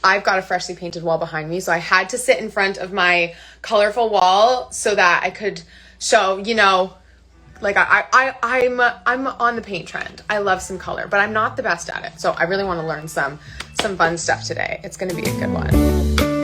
I've got a freshly painted wall behind me, so I had to sit in front of my colorful wall so that I could show, like I'm on the paint trend. I love some color, but I'm not the best at it. So I really want to learn some fun stuff today. It's going to be a good one.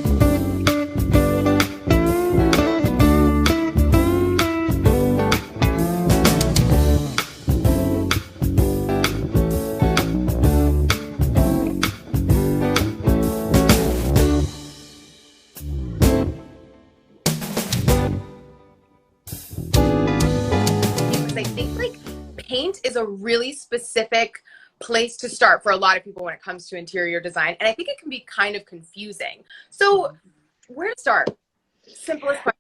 Because I think like paint is a really specific place to start for a lot of people when it comes to interior design. And I think it can be kind of confusing. So where to start? Simplest question.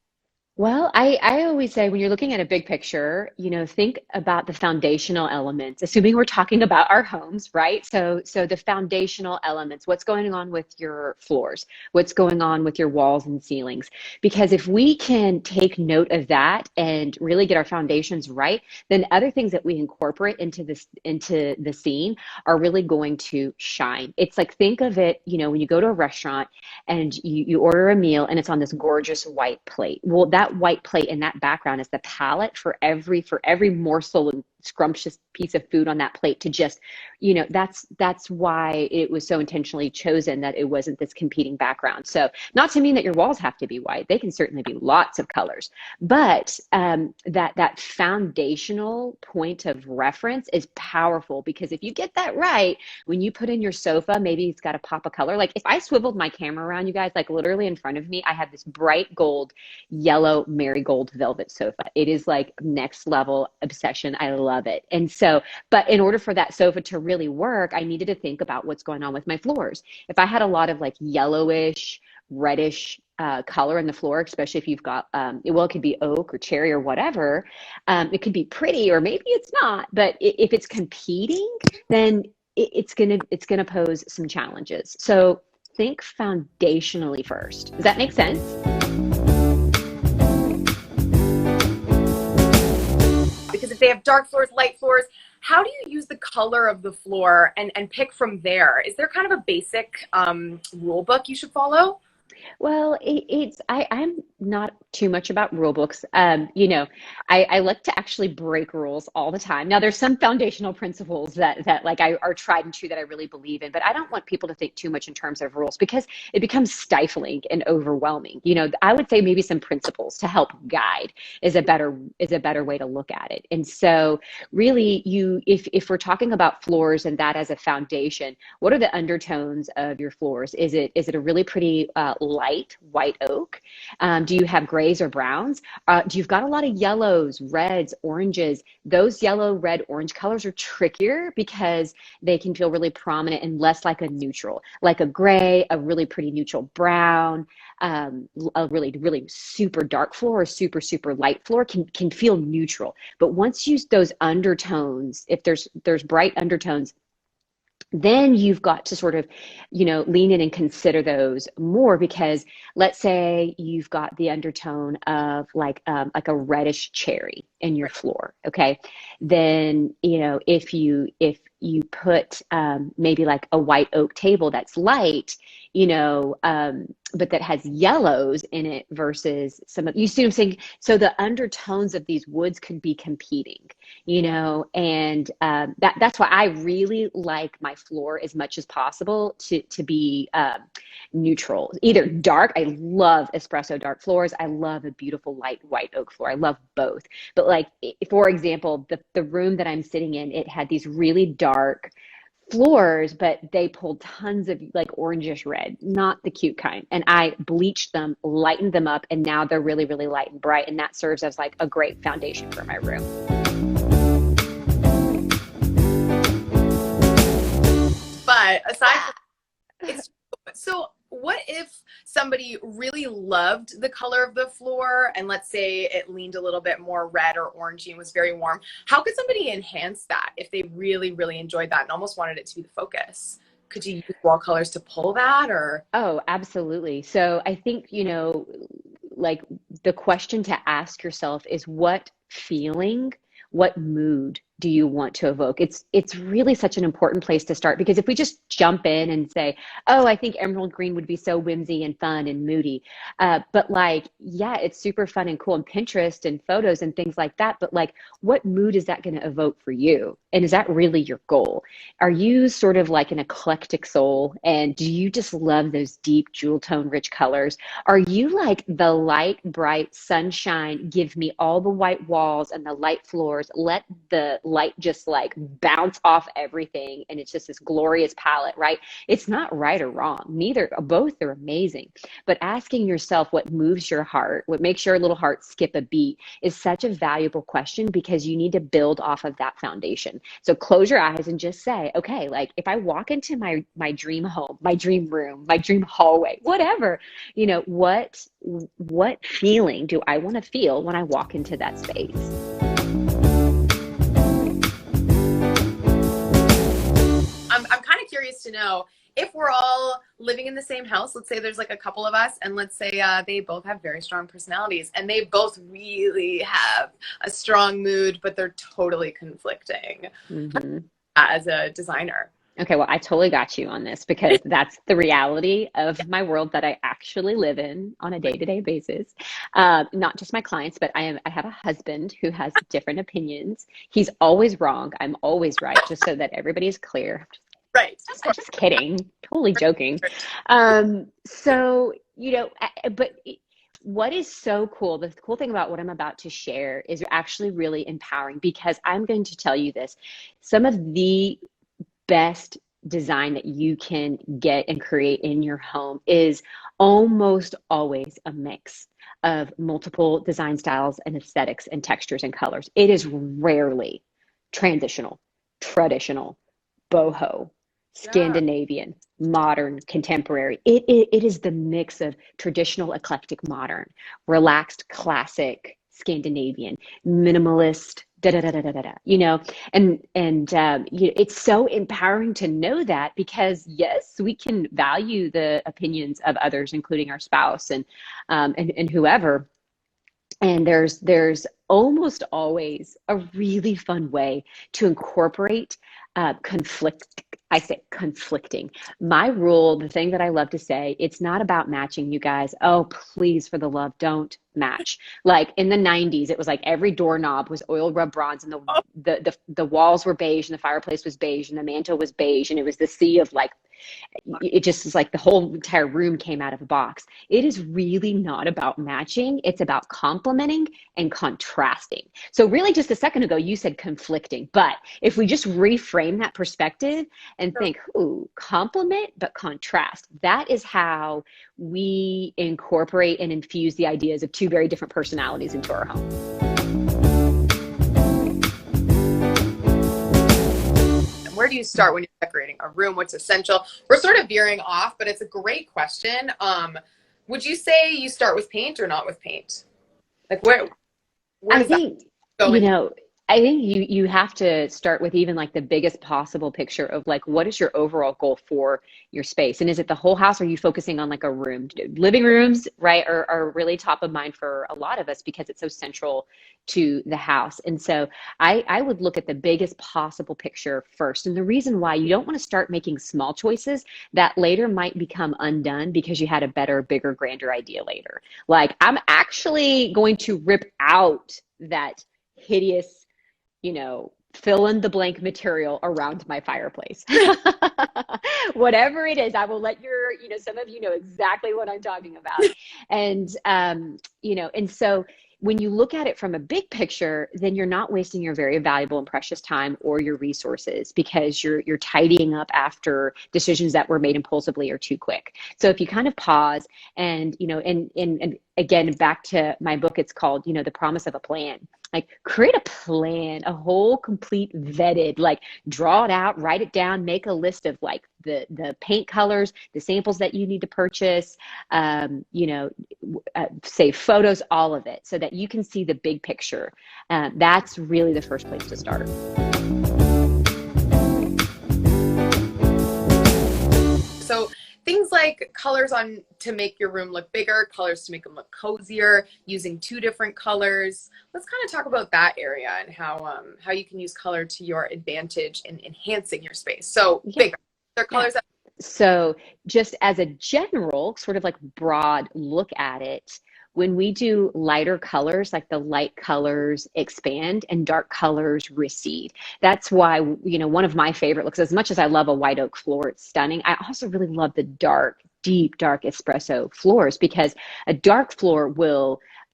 Well, I always say when you're looking at a big picture, think about the foundational elements, assuming we're talking about our homes, right? So the foundational elements, what's going on with your floors, what's going on with your walls and ceilings. Because if we can take note of that and really get our foundations right, then other things that we incorporate into the scene are really going to shine. It's like think of it, when you go to a restaurant and you order a meal and it's on this gorgeous white plate. Well, that white plate in that background is the palette for every morsel and scrumptious piece of food on that plate to just, that's why it was so intentionally chosen that it wasn't this competing background. So not to mean that your walls have to be white. They can certainly be lots of colors, but that foundational point of reference is powerful because if you get that right, when you put in your sofa, maybe it's got a pop of color. Like if I swiveled my camera around, you guys, like literally in front of me, I have this bright gold, yellow marigold velvet sofa. It is like next level obsession. I love it. And so, but in order for that sofa to really work, I needed to think about what's going on with my floors. If I had a lot of like yellowish, reddish color in the floor, especially if you've got, well, it could be oak or cherry or whatever. It could be pretty or maybe it's not, but if it's competing, then it's gonna pose some challenges. So think foundationally first. Does that make sense? Because if they have dark floors, light floors, how do you use the color of the floor and pick from there? Is there kind of a basic rule book you should follow? Well, I'm not too much about rule books. I like to actually break rules all the time. Now, there's some foundational principles that like are tried and true that I really believe in, but I don't want people to think too much in terms of rules because it becomes stifling and overwhelming. I would say maybe some principles to help guide is a better way to look at it. And so, really, if we're talking about floors and that as a foundation, what are the undertones of your floors? Is it a really pretty light white oak? Do you have grays or browns? Do you've got a lot of yellows, reds, oranges? Those yellow, red, orange colors are trickier because they can feel really prominent and less like a neutral, like a gray, a really pretty neutral brown, a really, really super dark floor or super, super light floor can feel neutral. But once you use those undertones, if there's bright undertones, then you've got to sort of, lean in and consider those more because let's say you've got the undertone of like a reddish cherry in your floor, okay? Then, if you put maybe like a white oak table that's light, but that has yellows in it versus you see what I'm saying? So the undertones of these woods could be competing, and that's why I really like my floor as much as possible to be neutral, either dark. I love espresso dark floors. I love a beautiful light white oak floor. I love both. But like, for example, the room that I'm sitting in, it had these really dark floors, but they pulled tons of like orangish red, not the cute kind. And I bleached them, lightened them up, and now they're really, really light and bright. And that serves as like a great foundation for my room. But aside from it's so what if somebody really loved the color of the floor and let's say it leaned a little bit more red or orangey and was very warm? How could somebody enhance that if they really, really enjoyed that and almost wanted it to be the focus? Could you use wall colors to pull that or? Oh, absolutely. So I think, like the question to ask yourself is what feeling, what mood do you want to evoke? It's really such an important place to start, because if we just jump in and say, oh, I think emerald green would be so whimsy and fun and moody, but like, yeah, it's super fun and cool, and Pinterest and photos and things like that, but like, what mood is that going to evoke for you? And is that really your goal? Are you sort of like an eclectic soul, and do you just love those deep jewel tone rich colors? Are you like the light bright sunshine, give me all the white walls and the light floors, let the light just like bounce off everything, and it's just this glorious palette, right? It's not right or wrong. Neither, both are amazing. But asking yourself what moves your heart, what makes your little heart skip a beat, is such a valuable question, because you need to build off of that foundation. So close your eyes and just say, okay, like if I walk into my dream home, my dream room, my dream hallway, whatever, you know, what feeling do I want to feel when I walk into that space? I'm kind of curious to know, if we're all living in the same house, let's say there's like a couple of us, and let's say they both have very strong personalities, and they both really have a strong mood, but they're totally conflicting as a designer. Okay, well, I totally got you on this, because that's the reality of my world that I actually live in on a day-to-day basis. Not just my clients, but I have a husband who has different opinions. He's always wrong. I'm always right, just so that everybody's clear. Right. I'm just kidding. Totally joking. So, you know, but what is so cool, the cool thing about what I'm about to share is actually really empowering, because I'm going to tell you this. Some of the best design that you can get and create in your home is almost always a mix of multiple design styles and aesthetics and textures and colors. It is rarely transitional, traditional, boho, Scandinavian, modern, contemporary. It is the mix of traditional, eclectic, modern, relaxed, classic, Scandinavian, minimalist, da da da da da da. You know, and you know, it's so empowering to know that, because yes, we can value the opinions of others, including our spouse and whoever. And there's almost always a really fun way to incorporate conflict. I say conflicting. My rule, the thing that I love to say, it's not about matching, you guys. Oh, please, for the love, don't match. Like in the 90s, it was like every doorknob was oil rub bronze, and the walls were beige, and the fireplace was beige, and the mantle was beige, and it was the sea of like, it just is like the whole entire room came out of a box. It is really not about matching. It's about complementing and contrasting. So really, just a second ago, you said conflicting, but if we just reframe that perspective and think, ooh, complement, but contrast, that is how we incorporate and infuse the ideas of two very different personalities into our home. Where do you start when you're decorating a room? What's essential? We're sort of veering off, but it's a great question. Would you say you start with paint or not with paint? Like where I does think, that go you in? know, I think you have to start with even like the biggest possible picture of like, what is your overall goal for your space? And is it the whole house? Or are you focusing on like a room? Living rooms, right, are really top of mind for a lot of us, because it's so central to the house. And so I would look at the biggest possible picture first. And the reason why, you don't want to start making small choices that later might become undone because you had a better, bigger, grander idea later. Like, I'm actually going to rip out that hideous, you know, fill in the blank material around my fireplace. Whatever it is, I will let you know, some of you know exactly what I'm talking about. And, you know, and so when you look at it from a big picture, then you're not wasting your very valuable and precious time or your resources, because you're tidying up after decisions that were made impulsively or too quick. So if you kind of pause and, you know, and again, back to my book, it's called, you know, The Promise of a Plan. Like, create a plan, a whole complete vetted, like, draw it out, write it down, make a list of like the paint colors, the samples that you need to purchase, you know, save photos, all of it, so that you can see the big picture. That's really the first place to start. So things like colors on to make your room look bigger, colors to make them look cozier, using two different colors. Let's kind of talk about that area and how you can use color to your advantage in enhancing your space. So Yeah. bigger. There are Yeah. colors that So just as a general sort of like broad look at it, when we do lighter colors, like the light colors expand and dark colors recede. That's why, one of my favorite looks, as much as I love a white oak floor, it's stunning. I also really love the dark, deep, dark espresso floors because a dark floor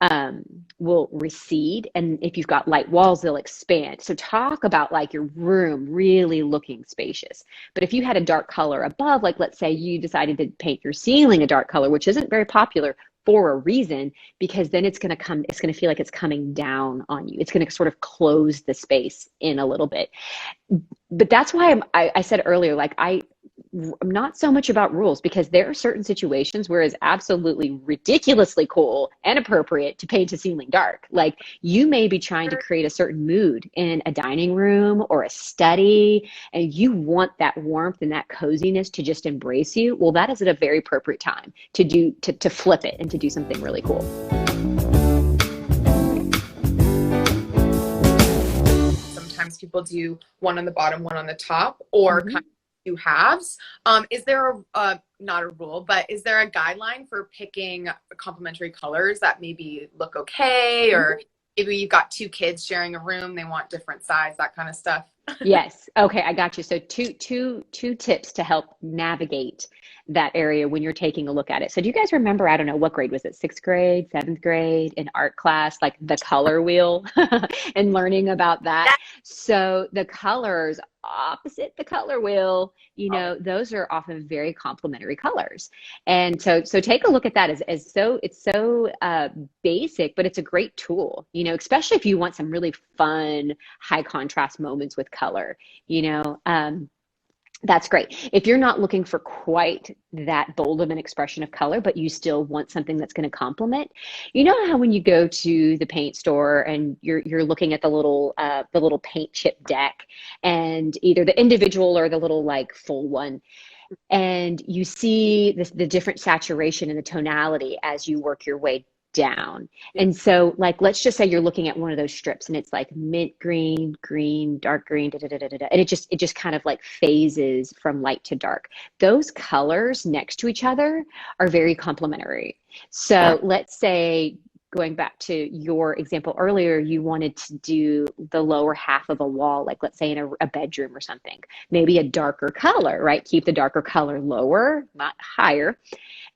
um, will recede. And if you've got light walls, they'll expand. So talk about like your room really looking spacious. But if you had a dark color above, like let's say you decided to paint your ceiling a dark color, which isn't very popular for a reason, because then it's going to feel like it's coming down on you. It's going to sort of close the space in a little bit. But that's why I said earlier, like I'm not so much about rules because there are certain situations where it's absolutely ridiculously cool and appropriate to paint a ceiling dark. Like you may be trying to create a certain mood in a dining room or a study, and you want that warmth and that coziness to just embrace you. Well, that is at a very appropriate time to flip it and to do something really cool. sometimes people do one on the bottom, one on the top, or Mm-hmm. kind of two halves. Is there not a rule, but is there a guideline for picking complementary colors that maybe look okay? Or maybe you've got two kids sharing a room, they want different size, that kind of stuff. Yes. Okay, I got you. So two tips to help navigate that area when you're taking a look at it. So do you guys remember, I don't know, what grade was it? Sixth grade, seventh grade in art class, like the color wheel and learning about that. So the colors opposite the color wheel, those are often very complementary colors. And so take a look at that as so it's so basic, but it's a great tool, especially if you want some really fun, high contrast moments with color, you know. That's great. If you're not looking for quite that bold of an expression of color, but you still want something that's going to complement, you know how when you go to the paint store and you're looking at the little paint chip deck, and either the individual or the little like full one, and you see the different saturation and the tonality as you work your way down. And so like let's just say you're looking at one of those strips and it's like mint green, green, dark green, da, da, da, da, da, and it just kind of like phases from light to dark. Those colors next to each other are very complementary. So let's say, going back to your example earlier, you wanted to do the lower half of a wall, like let's say in a bedroom or something, maybe a darker color, right? Keep the darker color lower, not higher.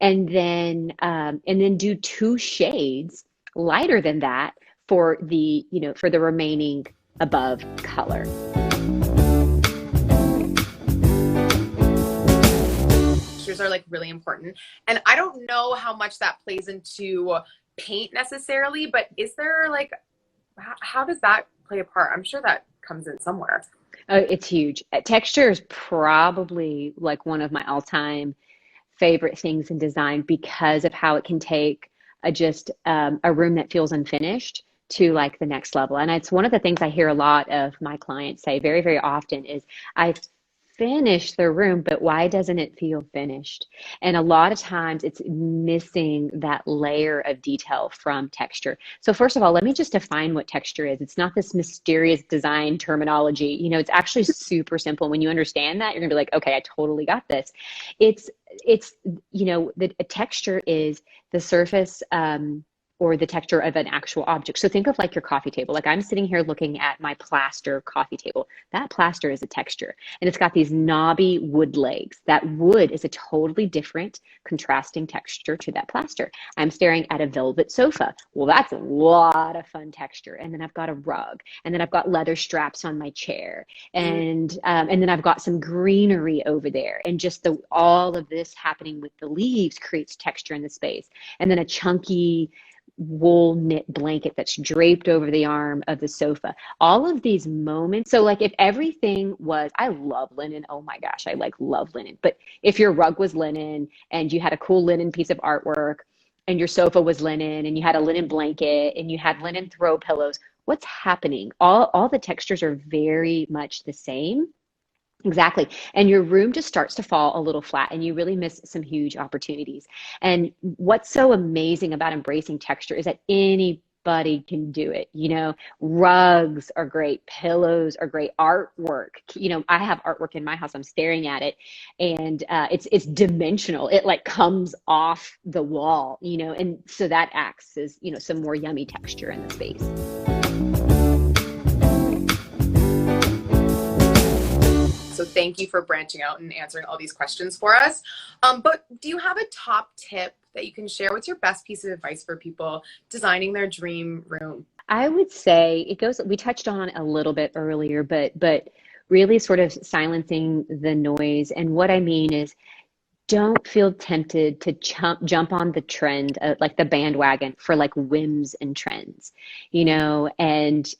And then do two shades lighter than that for the remaining above color. Textures are like really important. And I don't know how much that plays into paint necessarily, but is there like, how does that play a part? I'm sure that comes in somewhere. It's huge. Texture is probably like one of my all-time favorite things in design because of how it can take a room that feels unfinished to like the next level. And it's one of the things I hear a lot of my clients say very, very often is, I finished the room, but why doesn't it feel finished? And a lot of times it's missing that layer of detail from texture. So first of all, let me just define what texture is. It's not this mysterious design terminology. It's actually super simple. When you understand that, you're gonna be like, okay, I totally got this. It's a texture is the surface, or the texture of an actual object. So think of like your coffee table. Like I'm sitting here looking at my plaster coffee table. That plaster is a texture, and it's got these knobby wood legs. That wood is a totally different contrasting texture to that plaster. I'm staring at a velvet sofa. Well, that's a lot of fun texture. And then I've got a rug, and then I've got leather straps on my chair, and then I've got some greenery over there, and just all of this happening with the leaves creates texture in the space. And then a chunky wool knit blanket that's draped over the arm of the sofa. All of these moments. So like if everything was, I love linen. Oh my gosh, I like love linen. But if your rug was linen and you had a cool linen piece of artwork, and your sofa was linen and you had a linen blanket and you had linen throw pillows, what's happening? All the textures are very much the same. Exactly. And your room just starts to fall a little flat and you really miss some huge opportunities. And what's so amazing about embracing texture is that anybody can do it. You know, rugs are great, pillows are great, artwork. You know, I have artwork in my house. I'm staring at it and it's dimensional. It like comes off the wall, you know, and so that acts as, you know, some more yummy texture in the space. So thank you for branching out and answering all these questions for us. But do you have a top tip that you can share? What's your best piece of advice for people designing their dream room? I would say it goes, we touched on it a little bit earlier, but really sort of silencing the noise. And what I mean is don't feel tempted to jump on the trend, like the bandwagon for like whims and trends, you know, and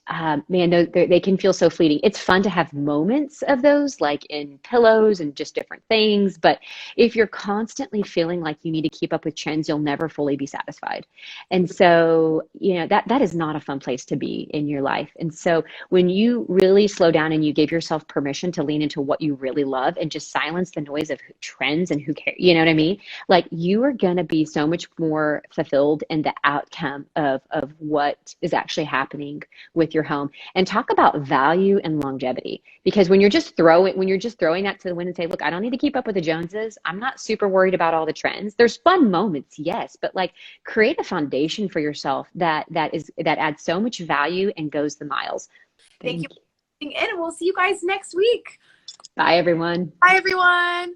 man, they can feel so fleeting. It's fun to have moments of those, like in pillows and just different things. But if you're constantly feeling like you need to keep up with trends, you'll never fully be satisfied. And so, you know, that is not a fun place to be in your life. And so when you really slow down and you give yourself permission to lean into what you really love and just silence the noise of trends and who cares, you know what I mean? Like you are going to be so much more fulfilled in the outcome of what is actually happening with your home. And talk about value and longevity. Because when you're just throwing that to the wind and say, look, I don't need to keep up with the Joneses. I'm not super worried about all the trends. There's fun moments, yes, but like create a foundation for yourself that adds so much value and goes the miles. Thank you for tuning in, and we'll see you guys next week. Bye, everyone. Bye, everyone.